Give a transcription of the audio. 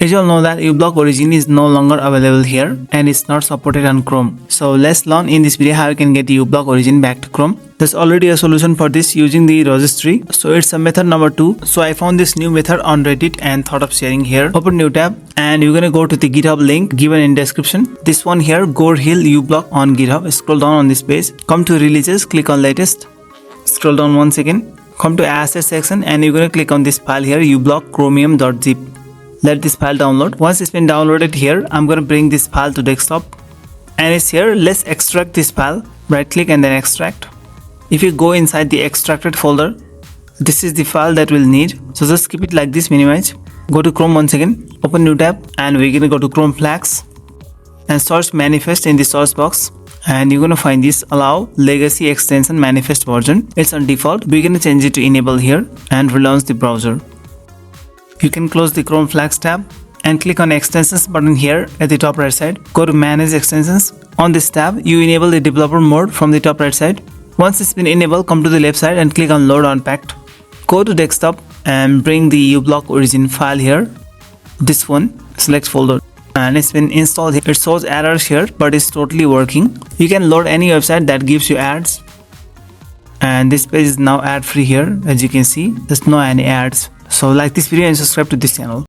As you all know that UBlock Origin is no longer available here and it's not supported on Chrome. So let's learn in this video how you can get UBlock Origin back to Chrome. There's already a solution for this using the registry. So it's a method number 2. So I found this new method on Reddit and thought of sharing here. Open new tab and you're gonna go to the GitHub link given in description. This one here, Gore Hill UBlock on GitHub. Scroll down on this page. Come to releases, click on latest. Scroll down once again. Come to assets section and you're gonna click on this file here, UBlock chromium.zip. Let this file download. Once it's been downloaded here, I'm gonna bring this file to desktop and it's here. Let's extract this file. Right click and then extract. If you go inside the extracted folder, this is the file that we'll need. So just keep it like this, minimize. Go to Chrome once again, open new tab and we're gonna go to Chrome Flags and search manifest in the search box. And you're gonna find this allow legacy extension manifest version. It's on default. We're gonna change it to enable here and relaunch the browser. You can close the Chrome Flags tab and click on extensions button here at the top right side. Go to manage extensions. On this tab, you enable the developer mode from the top right side. Once it's been enabled, come to the left side and click on load unpacked. Go to desktop and bring the UBlock Origin file here. This one, select folder. And it's been installed here. It shows errors here, but it's totally working. You can load any website that gives you ads. And this page is now ad free here. As you can see, there's no any ads. So like this video and subscribe to this channel.